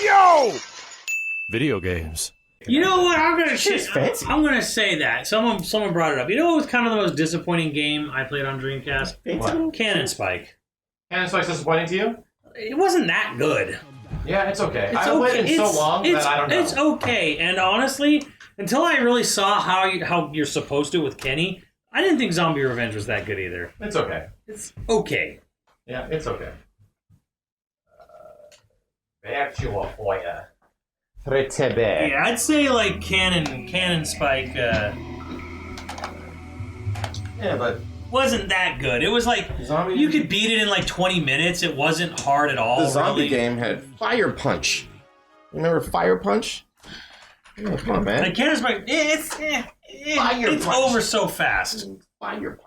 Yo! Video games. You know what? I'm gonna fancy. I'm gonna say that someone brought it up. You know what was kind of the most disappointing game I played on Dreamcast? What? Cannon Spike. Cannon Spike's disappointing to you? It wasn't that good. Yeah, it's okay. It's I played it so long that it's, I don't know. It's okay, and honestly, until I really saw how you're supposed to with Kenny, I didn't think Zombie Revenge was that good either. It's okay. It's okay. Yeah, it's okay. Virtua for ya. Yeah, I'd say like Cannon Spike Yeah, but wasn't that good. It was like Zombie- you could beat it in like 20 minutes. It wasn't hard at all. The zombie really. game had Fire Punch. Remember Fire Punch? Oh, come on, man. Like Cannon Spike, it's Punch. over so fast. Fire Punch.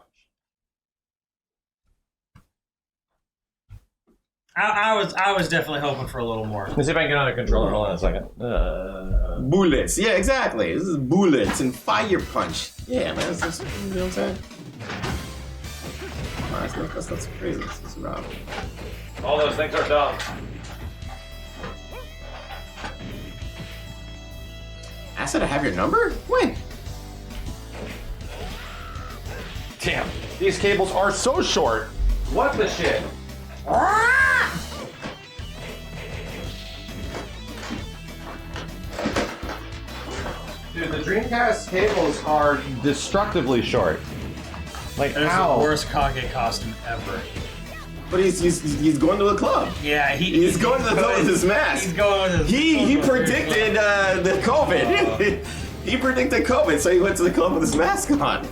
I was definitely hoping for a little more. let's see if I can get on a controller. Hold on a second. Bullets. Yeah, exactly. This is bullets and Fire Punch. Yeah, man. That's just, you know what I'm saying? Oh, that's not so crazy. That's rough. All those things are dumb. I said I have your number? When? Damn, these cables are so short. What the shit? Dude, the Dreamcast cables are destructively short. Like, That is how? the worst Kage costume ever. But he's going to the club. Yeah, He's going to the club with his mask. He's going with his He predicted the COVID. He predicted COVID, so he went to the club with his mask on.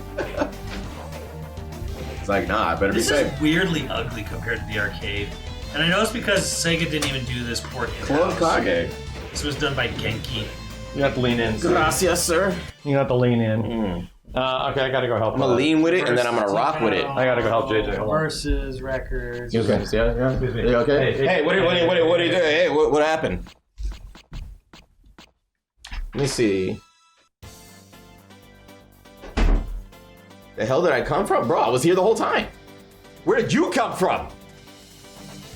It's like, nah, I better be This safe. is weirdly ugly compared to the arcade. And I know it's because Sega didn't even do this port Club in-house. Kage. This was done by Genki. You have to lean in. Gracias, sir. You have to lean in. Okay, I gotta go help. I'm gonna lean with it, and then I'm gonna rock with it. I gotta go help JJ. Hold on. Versus records. You okay? Yeah. Excuse me. You okay? Hey, Hey, what are you doing? Hey, what happened? Let me see. The hell did I come from? Bro, I was here the whole time. Where did you come from?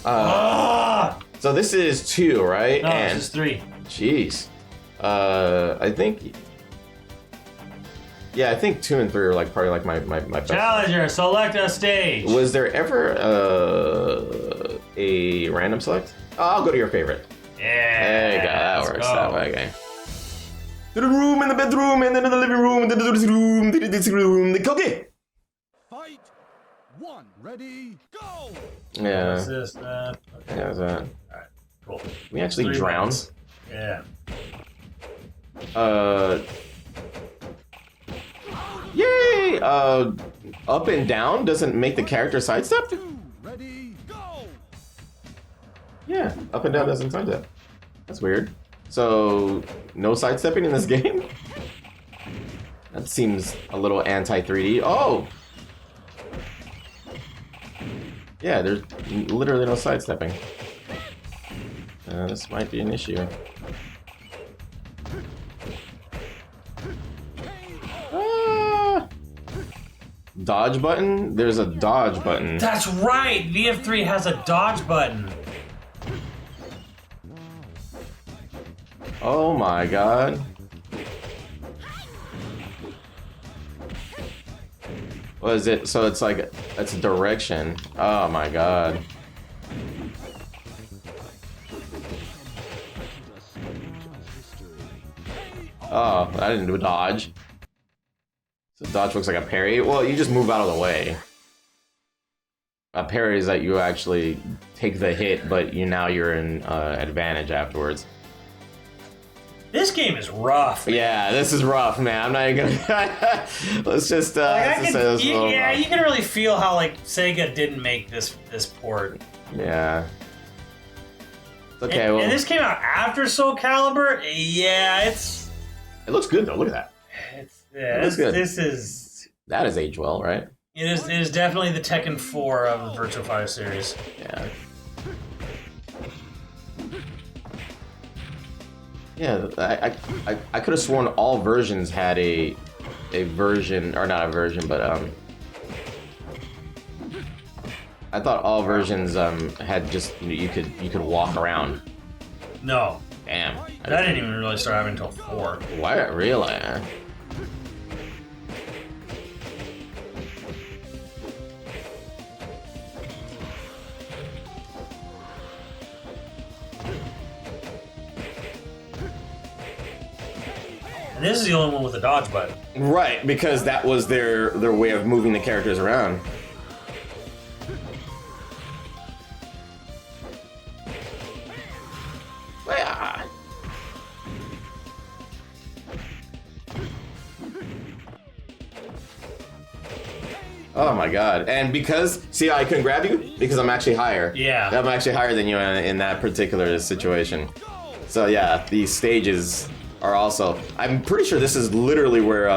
So this is 2, right? No, this is 3. Jeez. I think... Yeah, I think 2 and 3 are like probably like my best. Challenger, select a stage. Was there ever a random select? Oh, I'll go to your favorite. Yeah. There you go, that let's works go. that way, okay. To the room, in the bedroom, and then in the living room, and then to this room, to this room, the cookie! Fight! 1, ready, go! Yeah. What's this? Okay. Yeah, that's that. Alright, cool. We actually 3 drown. rounds. Yeah. Yay! Up and down doesn't make the character sidestep? 2, ready, go! Yeah, up and down doesn't sidestep. That's weird. So, no sidestepping in this game? That seems a little anti-3D. Oh! Yeah, there's literally no sidestepping. This might be an issue. Dodge button? There's a dodge button. That's right! VF3 has a dodge button. Oh my god. What is it? So it's like, it's a direction. Oh my god. Oh, I didn't do a dodge. So dodge looks like a parry. Well, you just move out of the way. A parry is that you actually take the hit, but you're in advantage afterwards. This game is rough. Yeah, this is rough, man. I'm not even gonna. Let's just. Let's just say this is a little rough. You can really feel how like Sega didn't make this port. Yeah. Okay, well. And this came out after Soul Calibur. Yeah, It looks good though. Look at that. It looks good. This is. That is aged well, right? It is definitely the Tekken 4 of the Virtua 5 series. Yeah. Yeah, I could have sworn all versions had a version, or not a version, but I thought all versions had just you could walk around. No, Damn. That didn't even really start having until 4. Why? Really? And this is the only one with a dodge button. Right, because that was their way of moving the characters around. Yeah. Oh my god. And because, see, I couldn't grab you? Because I'm actually higher. Yeah. I'm actually higher than you in that particular situation. So yeah, these stages are also... I'm pretty sure this is literally where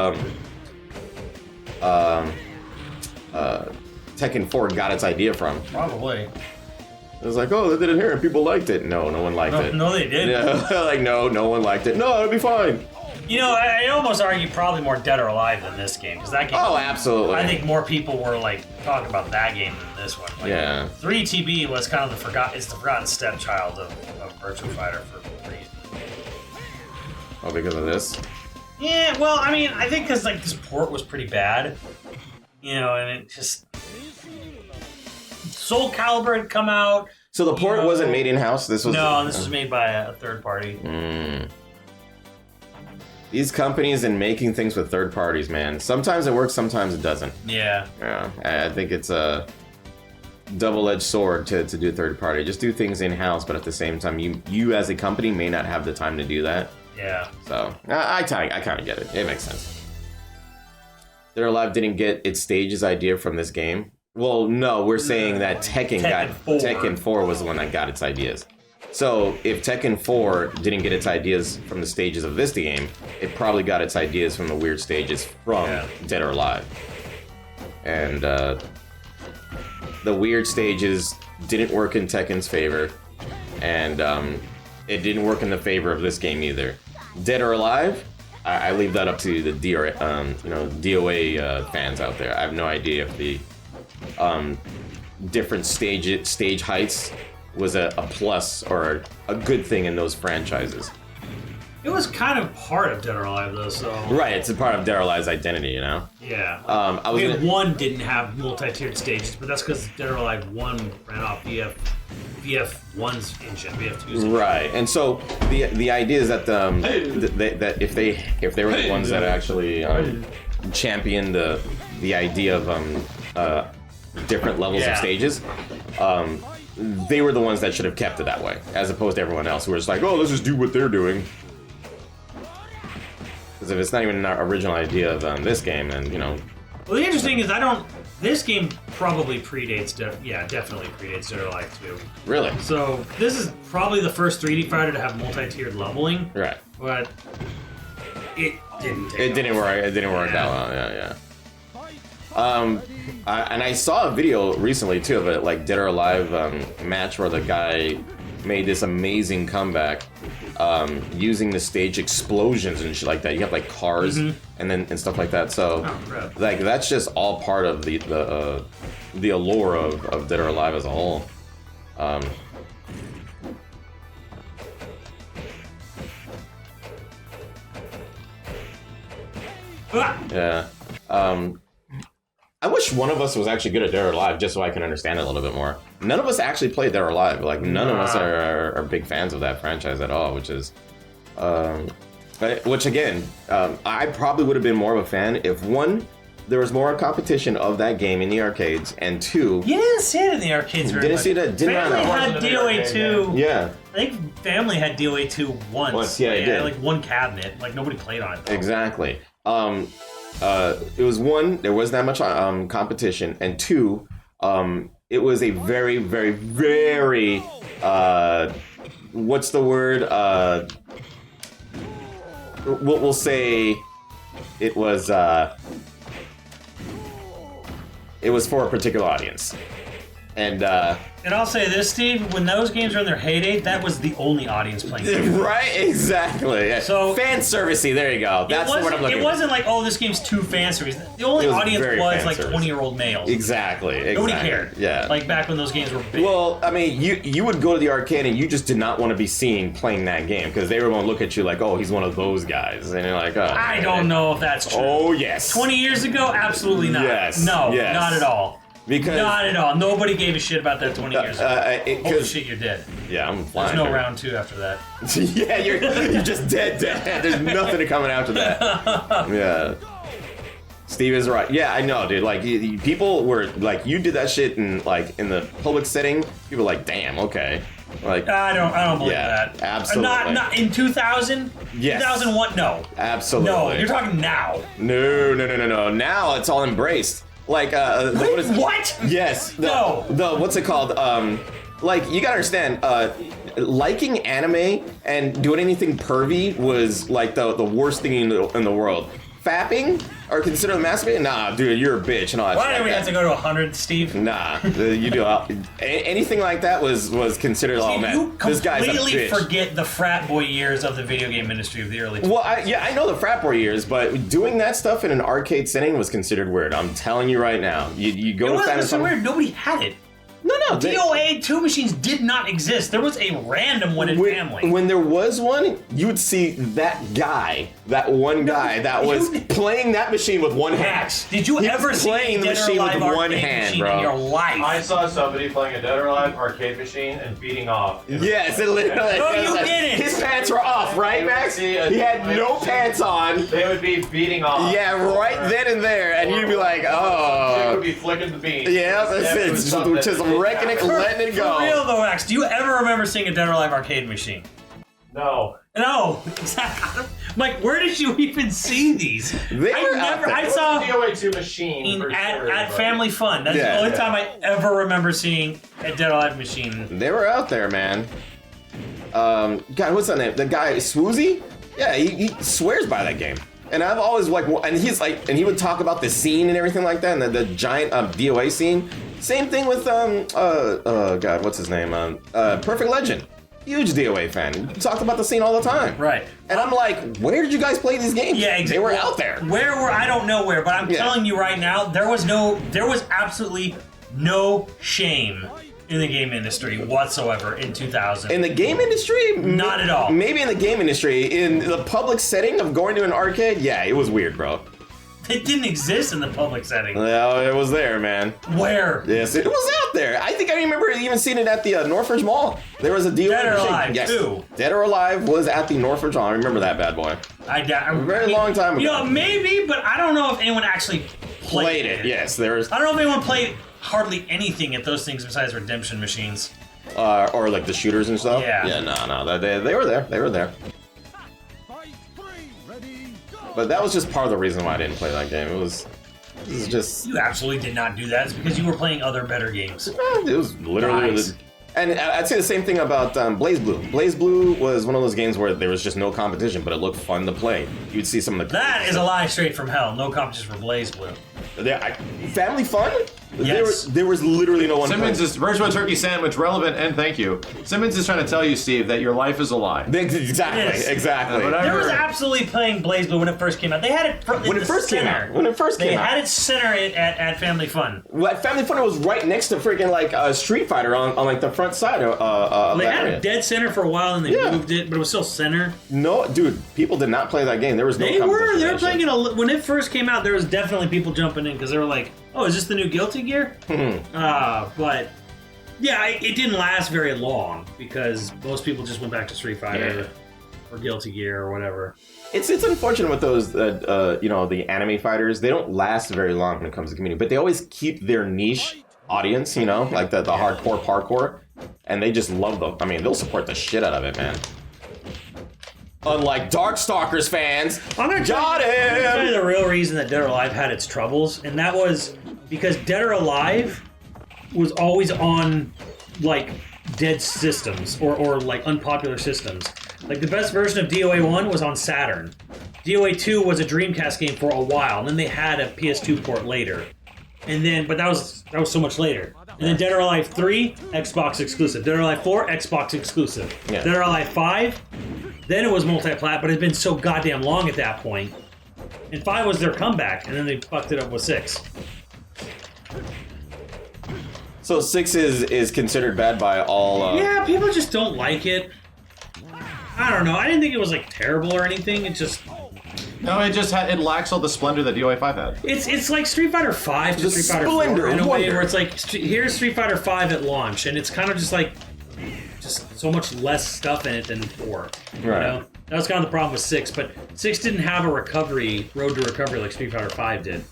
Tekken 4 got its idea from. Probably. It was like, oh, they did it here and people liked it. No, no one liked it. No, they didn't. Yeah, like, no one liked it. No, it'll be fine. You know, I almost argue probably more Dead or Alive than this game, because that game... Oh, absolutely. I think more people were, like, talking about that game than this one. Like, Yeah. 3TB was kind of the forgotten stepchild of Virtua Fighter for reasons. Oh, because of this? Yeah, well, I mean, I think because, like, this port was pretty bad. You know, and it just... Soul Calibur had come out. So the port wasn't made in-house? This was... No, this was made by a third party. These companies and making things with third parties, man. Sometimes it works, sometimes it doesn't. Yeah. Yeah, I think it's a double-edged sword to do third party. Just do things in-house, but at the same time, you as a company may not have the time to do that. Yeah. So, I kind of get it. It makes sense. Dead or Alive didn't get its stage's idea from this game. Well, no, we're saying that Tekken 4 was the one that got its ideas. So, if Tekken 4 didn't get its ideas from the stages of this game, it probably got its ideas from the weird stages from Dead or Alive. And, the weird stages didn't work in Tekken's favor, and, it didn't work in the favor of this game either. Dead or Alive, I leave that up to the DOA fans out there. I have no idea if the different stage heights was a plus or a good thing in those franchises. It was kind of part of Dead or Alive, though, so... Right, it's a part of Dead or Alive's identity, you know? Yeah. Wave 1 didn't have multi-tiered stages, but that's because Dead or Alive 1 ran off VF1's engine, VF2's engine. Right, and so the idea is that that if they were the ones that actually championed the idea of different levels of stages, they were the ones that should have kept it that way, as opposed to everyone else who was like, oh, let's just do what they're doing. Because if it's not even an original idea of this game, then, you know... Well, the interesting is this game probably predates, definitely predates Dead or Alive 2. Really? So, this is probably the first 3D fighter to have multi-tiered leveling. Right. But it didn't take It didn't work. It didn't work that well. Yeah. And I saw a video recently too of a like Dead or Alive match where the guy made this amazing comeback using the stage explosions and shit like that. You have like cars and stuff like that. So like that's just all part of the allure of Dead or Alive as a whole. Yeah. I wish one of us was actually good at Dead or Alive, just so I can understand it a little bit more. None of us actually played Dead or Alive. Like, none of us are big fans of that franchise at all, which is... which, again, I probably would have been more of a fan if, one, there was more competition of that game in the arcades, and two... You didn't see it in the arcades very Didn't much. see that? Didn't Family had DOA 2. Yeah. I think Family had DOA 2 once. Yeah, it did. Like one cabinet. Like, nobody played on it, though. Exactly. It was one, there wasn't that much competition, and two, it was a very, very, very, what's the word? We'll say it was for a particular audience. And And I'll say this, Steve, when those games were in their heyday, that was the only audience playing games. Right? Exactly. So fan servicey. There you go. That's what I'm looking for. It wasn't like, oh, this game's too fan service. The only audience was like 20-year-old males. Exactly. Nobody cared. Yeah. Like back when those games were big. Well, I mean, you would go to the arcade and you just did not want to be seen playing that game because they were going to look at you like, oh, he's one of those guys. And you're like, oh. I don't know if that's true. Oh, yes. 20 years ago? Absolutely not. Yes. No, yes. not at all. Because not at all. Nobody gave a shit about that 20 years ago. Holy shit, you're dead. Yeah, I'm flying. There's no round 2 after that. Yeah, you're just dead. There's nothing coming after that. Yeah. Steve is right. Yeah, I know, dude. Like, people were like, you did that shit in the public setting. People were like, damn, okay. Like, I don't believe that. Absolutely. Not in 2000. Yes. 2001. No. Absolutely. No, you're talking now. No. Now it's all embraced. Like, what? Yes. No. What's it called? Like, you gotta understand, liking anime and doing anything pervy was like the worst thing in the world. Fapping or considered masturbating? Nah, dude, you're a bitch and all that. Why do we have to go to 100, Steve? Nah, you do. Anything like that was considered. Steve, oh man, you this guy's a bitch. completely forget the frat boy years of the video game industry of the early 2000s. Well, I know the frat boy years, but doing that stuff in an arcade setting was considered weird. I'm telling you right now. You go to It was so weird. Nobody had it. No. DOA 2 machines did not exist. There was a random one in family. When there was one, you would see that one guy that was playing that machine with one hand. Did you ever see playing the machine with one hand, bro? In your life? I saw somebody playing a Dead or Alive arcade machine and beating off. Yes, it literally. No, you didn't. His pants were off, right, Max? He had no pants on. They would be beating off. Yeah, right then and there, and you'd be like, oh. They would be flicking the bean. Yeah, that's it. Just wrecking it, letting it go. For real though, Max, do you ever remember seeing a Dead or Alive arcade machine? No. No, exactly. Mike, where did you even see these? I saw DOA 2 machine at Family Fun. That's the only time I ever remember seeing a Dead or Alive machine. They were out there, man. God, what's that name? The guy Swoozy? Yeah, he swears by that game. And I've always and he would talk about the scene and everything like that, and the giant DOA scene. Same thing with God, what's his name? Perfect Legend. Huge DOA fan. He talked about the scene all the time. Right. And I'm like, where did you guys play these games? Yeah, exactly. They were out there. I don't know where, but I'm telling you right now, there was absolutely no shame in the game industry whatsoever in 2000. In the game industry? Not at all. Maybe in the game industry. In the public setting of going to an arcade, yeah, it was weird, bro. It didn't exist in the public setting. No, it was there, man. Where? Yes, it was out there. I think I remember even seeing it at the Northridge Mall. There was a DOA Dead or machine. Alive, yes. too. Dead or Alive was at the Northridge Mall. I remember that bad boy. A very long time ago. You know, maybe, but I don't know if anyone actually played it. Yes, there was. I don't know if anyone played hardly anything at those things besides redemption machines. Or like the shooters and stuff. Yeah. Yeah, no. They were there. They were there. But that was just part of the reason why I didn't play that game. It was just. You absolutely did not do that. It's because you were playing other better games. It was literally. Nice. And I'd say the same thing about Blaze Blue. Blaze Blue was one of those games where there was just no competition, but it looked fun to play. You'd see some of the. That is a lie straight from hell. No competition for Blaze Blue. Family fun? Yes. There was literally no one. Simmons is Virtua Turkey Sandwich, relevant, and thank you. Simmons is trying to tell you, Steve, that your life is a lie. Exactly. Yes. Exactly. There was absolutely playing Blaze Blue when it first came out. They had it when it first came out. They had it center at Family Fun. Well, at Family Fun, it was right next to freaking like Street Fighter on like the front side of They that had area. it dead center for a while and they moved it, but it was still center. No, dude, people did not play that game. There was no. They were playing it when it first came out. There was definitely people jumping in because they were like, "Oh, is this the new Guilty Gear?" But yeah, it didn't last very long because most people just went back to Street Fighter or Guilty Gear or whatever. It's unfortunate with those the anime fighters. They don't last very long when it comes to community, but they always keep their niche audience. You know, like the hardcore parkour, and they just love them. I mean, they'll support the shit out of it, man. Unlike Darkstalkers fans, I'm gonna got tell you him. the real reason that Dead or Alive had its troubles, and that was because Dead or Alive was always on like dead systems or like unpopular systems. Like the best version of DOA 1 was on Saturn. DOA 2 was a Dreamcast game for a while, and then they had a PS2 port later. And then, but that was so much later. And then Dead or Alive 3, Xbox exclusive. Dead or Alive 4, Xbox exclusive. Yeah. Dead or Alive 5, then it was multi-plat, but it had been so goddamn long at that point. And 5 was their comeback, and then they fucked it up with 6. So 6 is considered bad by all. Yeah, people just don't like it. I don't know. I didn't think it was like terrible or anything. It just No, it lacks all the splendor that DOA 5 had. it's like Street Fighter 5 to The Street Fighter 4 splendor, in a way wonder. where it's like here's Street Fighter 5 at launch, and it's kind of just like just so much less stuff in it than 4. You Right. know? That was kind of the problem with 6, but 6 didn't have a road to recovery like Street Fighter 5 did.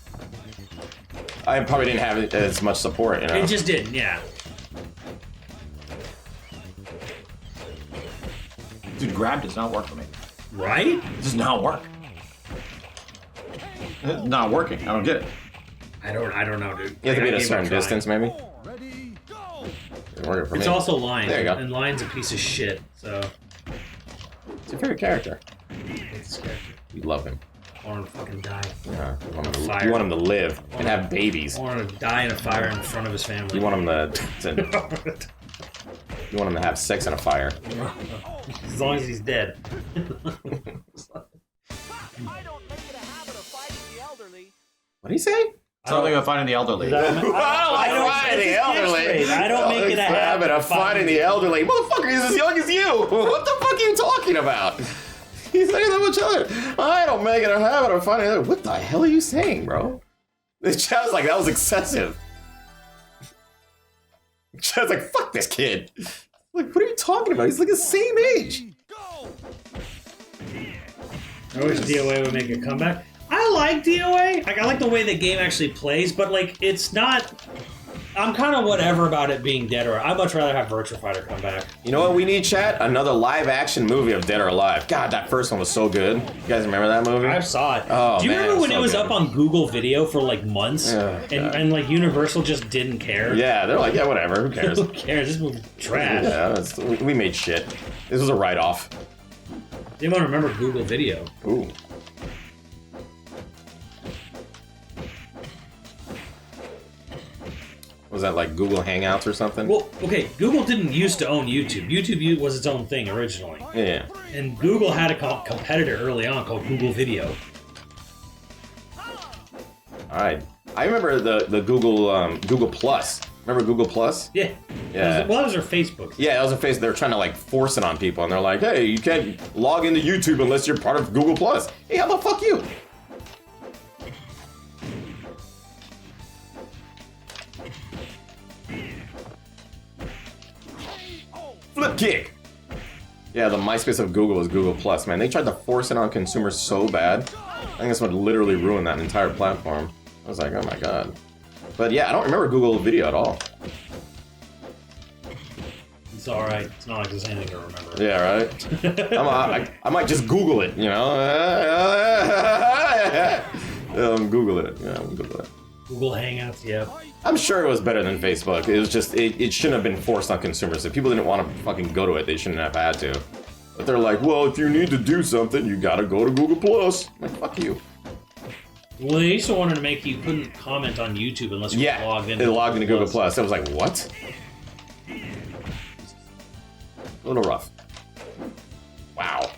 I probably didn't have as much support, you know. It just didn't, yeah. Dude, grab does not work for me. Right? It does not work. It's not working. I don't get it. I don't know, dude. You have to be at I a gave it certain try. distance, maybe. Ready, go! Didn't work for It's me. also Lion, There you go. and Lion's a piece of shit, so It's your favorite character. it's scary. You love him. I want him to fucking die. Yeah. Fire. You want him to live and have babies. I want him to die in a fire in front of his family. You want him you want him to have sex in a fire. As long as he's dead. I don't make it a habit of fighting the elderly. What did he say? Something about finding the elderly. I don't finding the elderly. I don't make it a habit of finding the elderly. Motherfucker, he's as young as you. What the fuck are you talking about? He's like that much older. I don't make it a habit of finding the elderly. What the hell are you saying, bro? The chat was like, that was excessive. The chat's like, fuck this kid. Like, what are you talking about? He's like the same age. Go! I wish DOA would make a comeback. I like DOA. Like, I like the way the game actually plays, but like it's not. I'm kind of whatever about it being Dead or I'd much rather have Virtua Fighter come back. You know what we need, chat? Another live-action movie of Dead or Alive. God, that first one was so good. You guys remember that movie? I saw it. Oh, Do you man, remember when so it was good. up on Google Video for like months, Oh, God. and like Universal just didn't care? Yeah, they're like, yeah, whatever. Who cares? Who cares? This movie's trash. Yeah, we made shit. This was a write-off. Anyone remember Google Video? Ooh. Was that like Google Hangouts or something? Well, okay, Google didn't used to own YouTube. YouTube was its own thing originally. Yeah. And Google had a competitor early on called Google Video. Alright. I remember the Google Google Plus. Remember Google Plus? Yeah. Yeah. Well, that was their Facebook. Yeah, that was a face. They were trying to like force it on people, and they're like, "Hey, you can't log into YouTube unless you're part of Google Plus." Hey, how the fuck you? Flip kick. Yeah, the MySpace of Google was Google Plus. Man, they tried to force it on consumers so bad. I think this would literally ruin that entire platform. I was like, oh my god. But yeah, I don't remember Google Video at all. It's alright. It's not like there's anything to remember. Yeah, right? I might just Google it, you know? Google it. Yeah, Google it. Google Hangouts, yep. I'm sure it was better than Facebook. It was just, it shouldn't have been forced on consumers. If people didn't want to fucking go to it, they shouldn't have had to. But they're like, well, if you need to do something, you gotta go to Google Plus. I'm like, fuck you. Well, they used to want to make you couldn't comment on YouTube unless you Yeah, logged in. they logged into Google Plus. I was like, what? A little rough. Wow.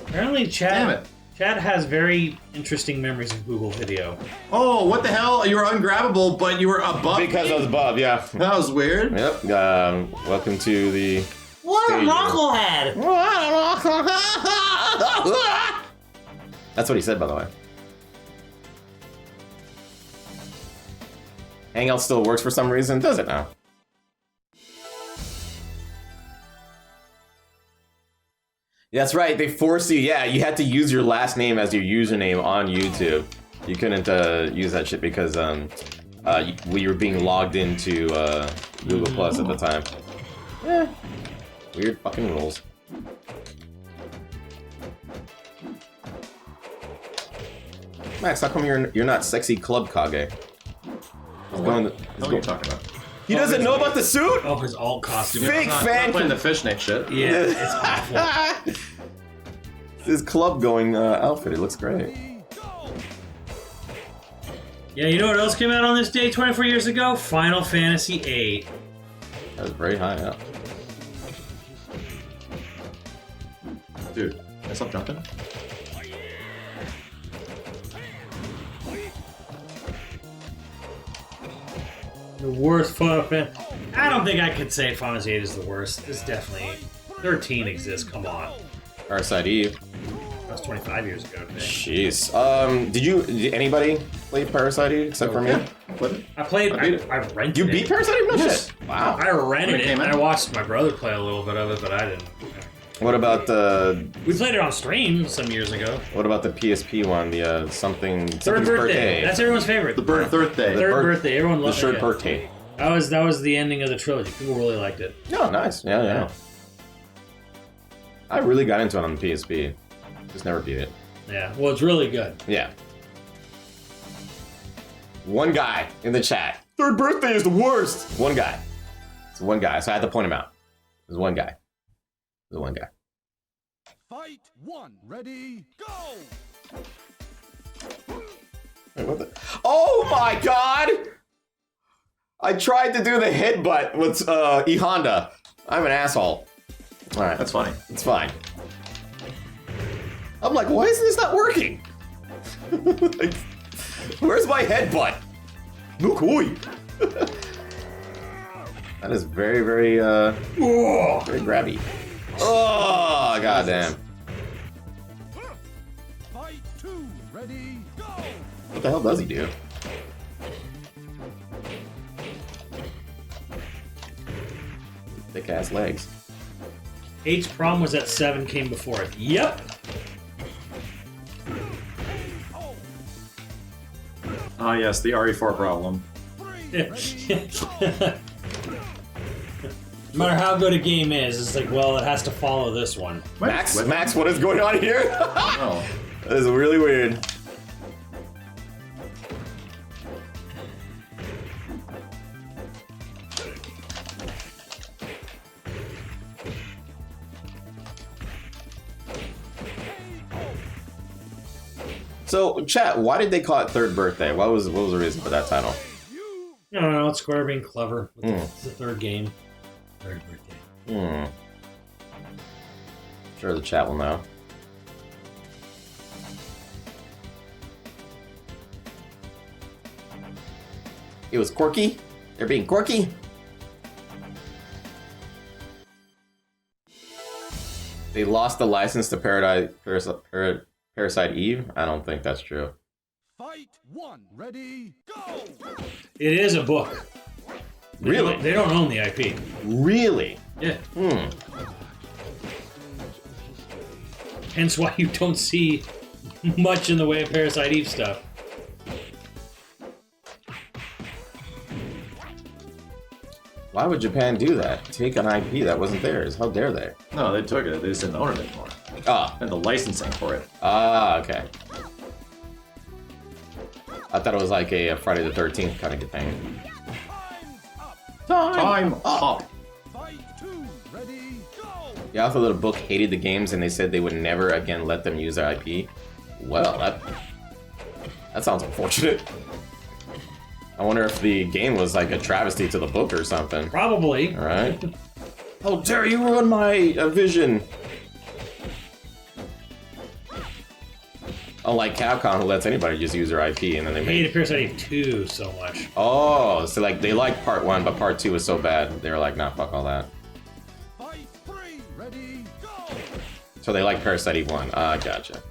Apparently, Damn it. Chad has very interesting memories of Google Video. Oh, what the hell? You were ungrabbable, but you were above Because me? I was above, yeah. That was weird. Yep. Welcome to the. What a Stage. knucklehead! That's what he said, by the way. Hangout still works for some reason, does it now? That's right, they force you. Yeah, you had to use your last name as your username on YouTube. You couldn't use that shit because we were being logged into Google Plus at the time. Eh, weird fucking rules. Max, how come you're not sexy club Kage? What are you talking about? He doesn't know about the suit? Oh, his alt costume. Fake Not fan. playing the fishnet shit. Yeah, it's awful. His club going outfit, it looks great. Yeah, you know what else came out on this day 24 years ago? Final Fantasy VIII. That was very high up. Dude, can I stop jumping? The worst Final Fantasy. I don't think I could say Final Fantasy VIII is the worst. It's definitely 13 exists. Come on, Parasite Eve. that was 25 years ago today. Jeez. Did anybody play Parasite Eve except for me? Yeah. What? I played. I beat it. I rented. You it. beat Parasite Eve? No Yes. shit. Wow. I rented When it it. came And out? I watched my brother play a little bit of it, but I didn't. What about the We played it on stream some years ago. PSP one? The something Third something's birthday. That's everyone's favorite. The third day. Third birth- birthday. Everyone the loved third it. birthday. That was the ending of the trilogy. People really liked it. Oh, nice. Yeah. I really got into it on the PSP. Just never beat it. Yeah. Well, it's really good. Yeah. One guy in the chat. Third birthday is the worst. One guy. It's one guy. So I had to point him out. There's one guy. There's one guy. Fight 1. Ready, go! Wait, what the? Oh my god! I tried to do the headbutt with E Honda. I'm an asshole. All right, That's funny. it's fine. I'm like, why is this not working? Like, where's my headbutt? No koi. That is very, very, very grabby. Oh, goddamn. Fight 2. Ready, go! What the hell does he do? Thick ass legs. 8's problem was that 7 came before it. Yep. Ah, yes, the RE4 problem. No matter how good a game is, it's like, well, it has to follow this one. Max, what is going on here? Oh. That is really weird. So, chat, why did they call it Third Birthday? What was the reason for that title? I don't know, it's Square being clever with the third game. Third birthday. Sure, the chat will know. It was quirky. They're being quirky. They lost the license to Parasite Eve? I don't think that's true. Fight 1. Ready, go! It is a book. Really? They don't own the IP. Really? Yeah. Hence why you don't see much in the way of Parasite Eve stuff. Why would Japan do that? Take an IP that wasn't theirs. How dare they? No, they took it. They just didn't own it anymore. Ah. And the licensing for it. Ah, okay. I thought it was like a Friday the 13th kind of thing. Time up. Fight 2. Ready, go! The author of the book hated the games and they said they would never again let them use their IP. Well, that sounds unfortunate. I wonder if the game was like a travesty to the book or something. Probably. Alright. How dare you ruin my vision! Unlike Capcom, who lets anybody just use their IP and then they I make... hated Parasite Eve 2 so much. Oh, so like they liked part 1, but part 2 was so bad, they were like, nah, fuck all that. Fight 3. Ready, go! So they like Parasite Eve 1. Ah, gotcha.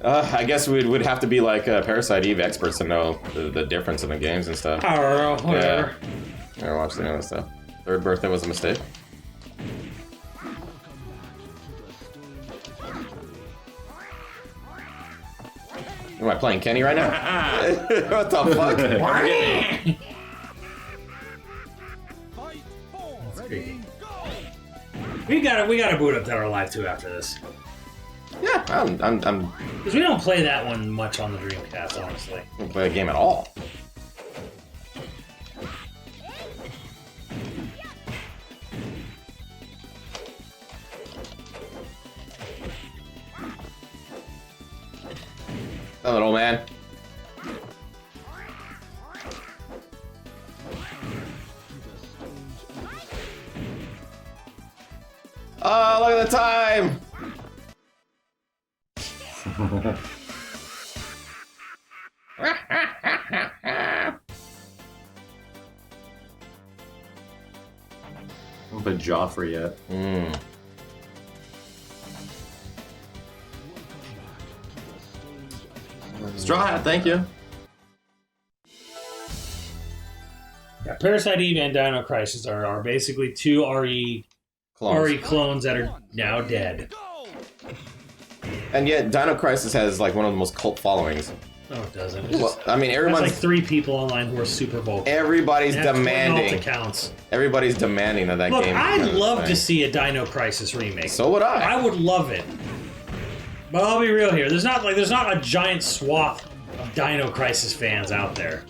I guess we'd have to be like Parasite Eve experts to know the difference in the games and stuff. I don't know, whatever. Never watched any of that stuff. Third Birthday was a mistake. Am I playing Kenny right now? What the fuck? Fight 4. Ready, go! We gotta boot up Dead or Alive 2 after this. Yeah, I'm Because we don't play that one much on the Dreamcast, honestly. I don't play the game at all. A little man. Oh, look at the time! I haven't played Joffrey yet. Straw Hat, thank you. Yeah, Parasite Eve and Dino Crisis are basically two RE clones that are now dead. And yet, Dino Crisis has like one of the most cult followings. No, it doesn't. Well, I mean, There's everyone's like 3 people online who are super vocal. everybody's demanding. Accounts. Everybody's demanding of that Look, game. I'd love to see a Dino Crisis remake. So would I. I would love it. But I'll be real here. There's not a giant swath of Dino Crisis fans out there.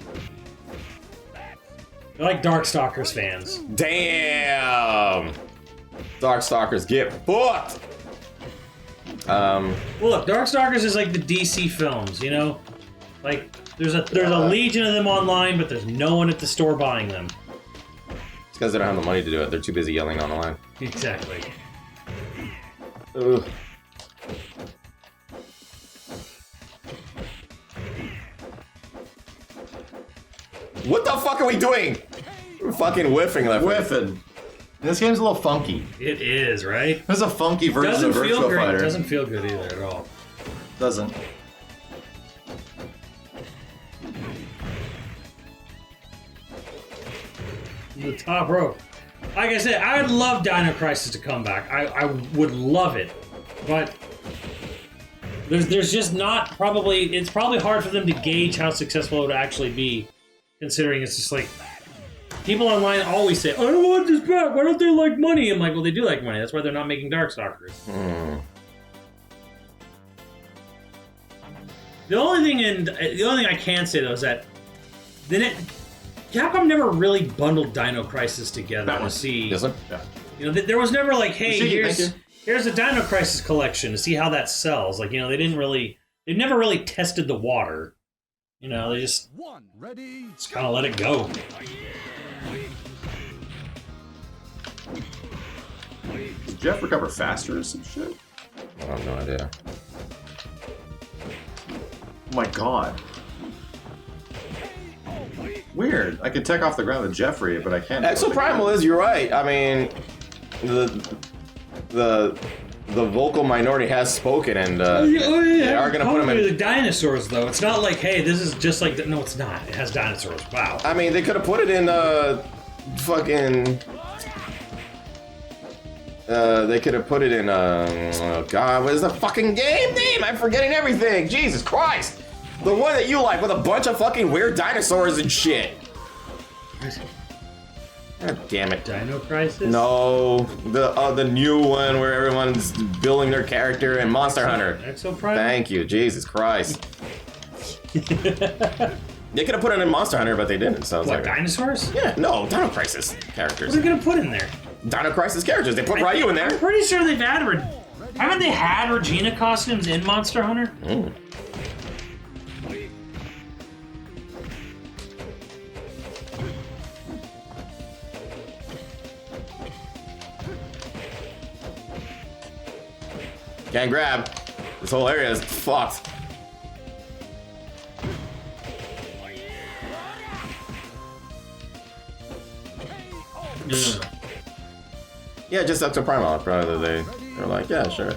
They're like Darkstalkers fans. Damn. Darkstalkers get fucked. Well, look, Darkstalkers is like the DC films, you know? Like, there's a legion of them online, but there's no one at the store buying them. It's because they don't have the money to do it. They're too busy yelling on the line. Exactly. Ugh. What the fuck are we doing? We're fucking whiffing left. Whiffing. This game's a little funky. It is, right? It's a funky version Doesn't of feel Virtua great. Fighter. Doesn't feel good either at all. Doesn't. The top rope. Like I said, I would love Dino Crisis to come back. I would love it, but there's just not probably. It's probably hard for them to gauge how successful it would actually be, considering it's just like people online always say, "I don't want this back. Why don't they like money?" I'm like, well, they do like money. That's why they're not making Darkstalkers. The only thing I can say though is that Capcom never really bundled Dino Crisis together to see. Doesn't? Yeah. You know, there was never like, hey, Thank here's a Dino Crisis collection to see how that sells. Like, you know, they never really tested the water. You know, they just kind of let it go. Does Jeff recover faster or some shit? I have no idea. Oh my god. Weird. I could tech off the ground with Jeffrey, but I can't. Exoprimal is, you're right. I mean, the vocal minority has spoken, and they are going to put them in. The dinosaurs, though. It's not like, hey, this is just like... No, it's not. It has dinosaurs. Wow. I mean, they could have put it in fucking... they could have put it in, oh god, what is the fucking game name? I'm forgetting everything. Jesus Christ. The one that you like with a bunch of fucking weird dinosaurs and shit. God damn it. Dino Crisis? No, the new one where everyone's building their character in Monster Hunter. Exoprimal? Thank you, Jesus Christ. They could have put it in Monster Hunter, but they didn't. So What, dinosaurs? Yeah, no, Dino Crisis characters. What are they gonna put in there? Dino Crisis characters. They put Ryu in there. I'm pretty sure they've had... Haven't they had Regina costumes in Monster Hunter? Can't grab. This whole area is fucked. Yeah, just up to Primal. Probably they're like, yeah, sure.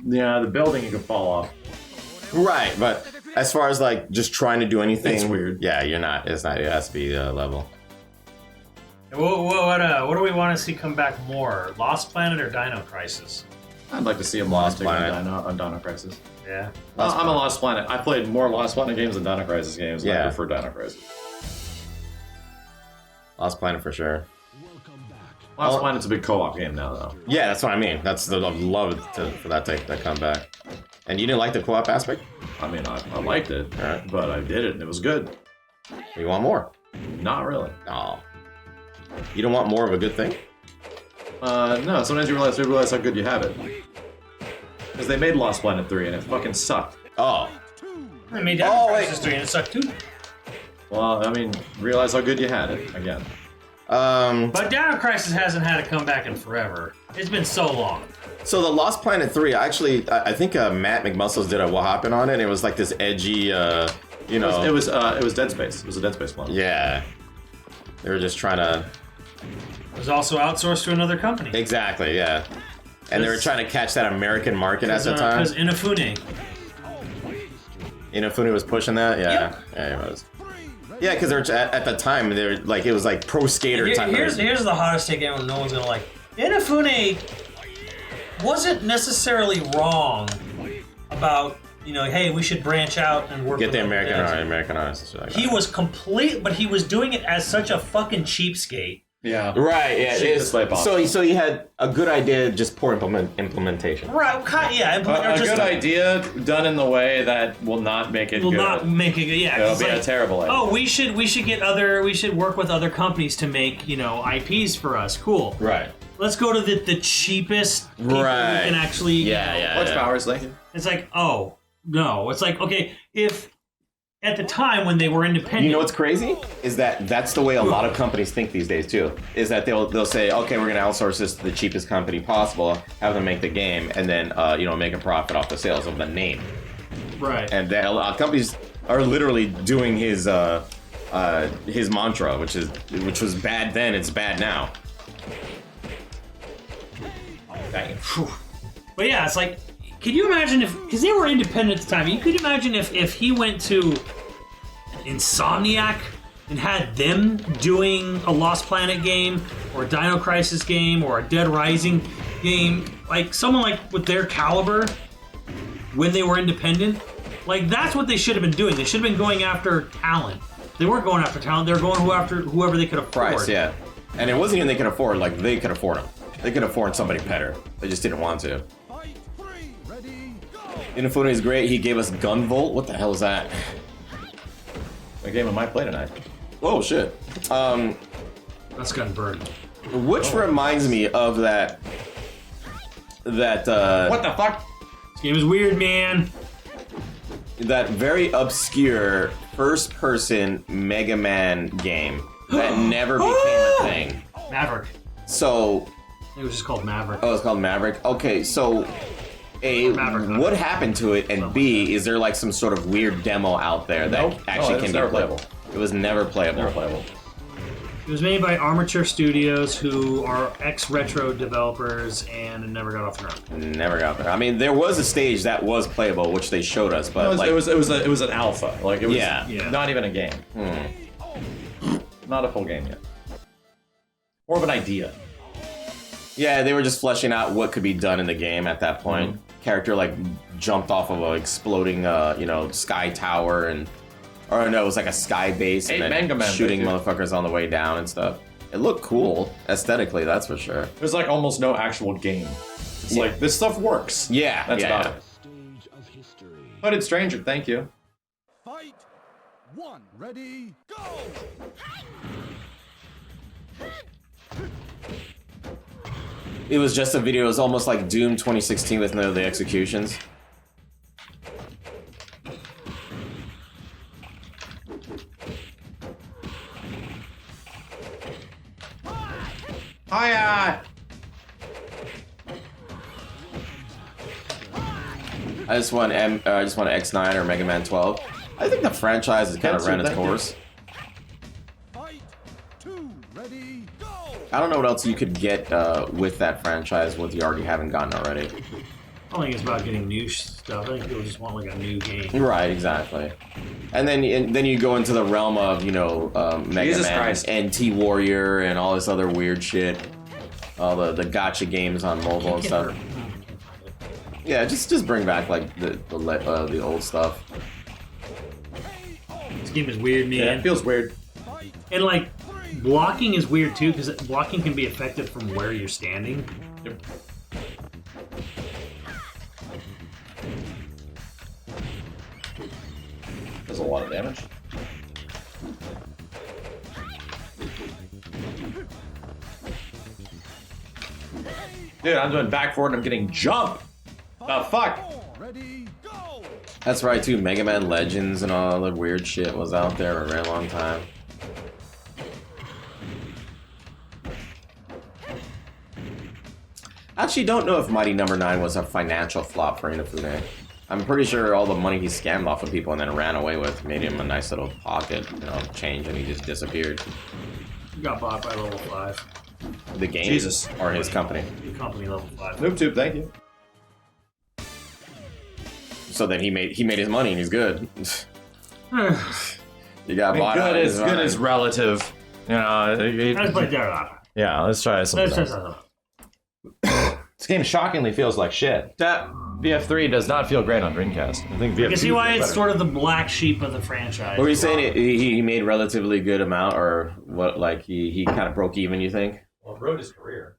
Yeah, the building you could fall off. Right, but as far as like just trying to do anything, It's weird. Yeah, you're not. It's not. It has to be level. What do we want to see come back more? Lost Planet or Dino Crisis? I'd like to see a Lost Monster Planet. on Dino Crisis. Yeah. I'm a Lost Planet. I played more Lost Planet games than Dino Crisis games. And Yeah. I prefer Dino Crisis. Lost Planet for sure. Lost Planet's a big co-op game now, though. Yeah, that's what I mean. I'd love for that to come back. And you didn't like the co-op aspect? I mean, I liked it, Alright. but I did it and it was good. You want more? Not really. No. You don't want more of a good thing? No, sometimes you realize how good you have it. Because they made Lost Planet 3 and it fucking sucked. Oh. I made Dino Crisis 3 and it sucked too. Well, I mean, realize how good you had it, again. But Dino Crisis hasn't had a comeback in forever. It's been so long. So the Lost Planet 3, actually, I think Matt McMuscles did a What Happened on it, and it was like this edgy, you know... It was Dead Space. It was a Dead Space clone. Yeah. They were just trying to... It was also outsourced to another company. Exactly, yeah. And they were trying to catch that American market at the time. Because Inafune. Inafune was pushing that? Yeah. Yep. Yeah, he was. Yeah, because at the time, they were like, it was like pro skater type. Here's the hottest take ever. No one's gonna like. Inafune wasn't necessarily wrong about, you know, hey, we should branch out and work. Get with the American artists. Like he was complete, but he was doing it as such a fucking cheapskate. Yeah. Right, yeah. So he had a good idea, just poor implementation. Right, yeah. A good idea done in the way that will not make it will good. not make it good. Yeah, It'll be a terrible idea. Oh, we should work with other companies to make, you know, IPs for us. Cool. Right. Let's go to the cheapest people who can actually. Yeah. Watch Powers, Lincoln. It's like, oh no. It's like, okay, if at the time when they were independent. You know what's crazy? Is that's the way a lot of companies think these days too. Is that they'll say, okay, we're gonna outsource this to the cheapest company possible, have them make the game, and then you know, make a profit off the sales of the name. Right. And a lot of companies are literally doing his mantra, which was bad then, it's bad now. But yeah, it's like, can you imagine because they were independent at the time, you could imagine if he went to Insomniac and had them doing a Lost Planet game, or a Dino Crisis game, or a Dead Rising game, like someone like with their caliber, when they were independent, like that's what they should have been doing. They should have been going after talent. They weren't going after talent, they were going after whoever they could afford. Price, yeah. And it wasn't even they could afford, like they could afford them. They could afford somebody better. They just didn't want to. Inafune is great. He gave us Gunvolt. What the hell is that? A game I might play tonight. Oh shit. That's Gunbird. Which reminds me of that. What the fuck? This game is weird, man. That very obscure first-person Mega Man game that never became a thing. Maverick. So. It was just called Maverick. Oh, it's called Maverick. Okay, so. A, what happened to it, and B, is there like some sort of weird demo out there that actually can be playable? It was never playable. Never playable. It was made by Armature Studios, who are ex-Retro developers, and it never got off the ground. Never got there. I mean, there was a stage that was playable, which they showed us, but it was an alpha. Like it was Yeah. not even a game. Not a full game yet. More of an idea. Yeah, they were just fleshing out what could be done in the game at that point. Character like jumped off of a exploding, you know, sky tower, or no, it was like a sky base, and then shooting motherfuckers on the way down and stuff. It looked cool aesthetically, that's for sure. There's like almost no actual game. It's like this stuff works. Yeah, that's about it. But it's Stranger, thank you. Fight one, ready, go! It was just a video. It was almost like Doom 2016 with none of the executions. Hiya! I just want X9 or Mega Man 12. I think the franchise has kind of ran its course. Fight two, ready, go! I don't know what else you could get with that franchise what you already haven't gotten already. I don't think it's about getting new stuff. I think people just want like a new game. Right, exactly. And then you go into the realm of, you know, Mega Man, NT Warrior, and all this other weird shit. All the gacha games on mobile and stuff. Yeah, just bring back like the old stuff. This game is weird, man. Yeah, it feels weird. And like, Blocking is weird too, because blocking can be effective from where you're standing. Yep. Does a lot of damage. Dude, I'm doing back forward and I'm getting jump. The fuck? Ready, go! That's right too. Mega Man Legends and all the weird shit was out there for a very long time. I actually don't know if Mighty Number 9 was a financial flop for Inafune. I'm pretty sure all the money he scammed off of people and then ran away with made him a nice little pocket, change, and he just disappeared. You got bought by level 5. The game? Jesus. Or his company? The company level 5. NoobTube, thank you. So then he made his money and he's good. You got bought out. Good is relative. You know, Let's play Daredevil. yeah, let's try something else. This game shockingly feels like shit. That VF3 does not feel great on Dreamcast. I think VF2 You can see why feels it's better. sort of the black sheep of the franchise. What were you saying? He made relatively good amount, or what? Like he kind of broke even? You think? Well, wrote his career.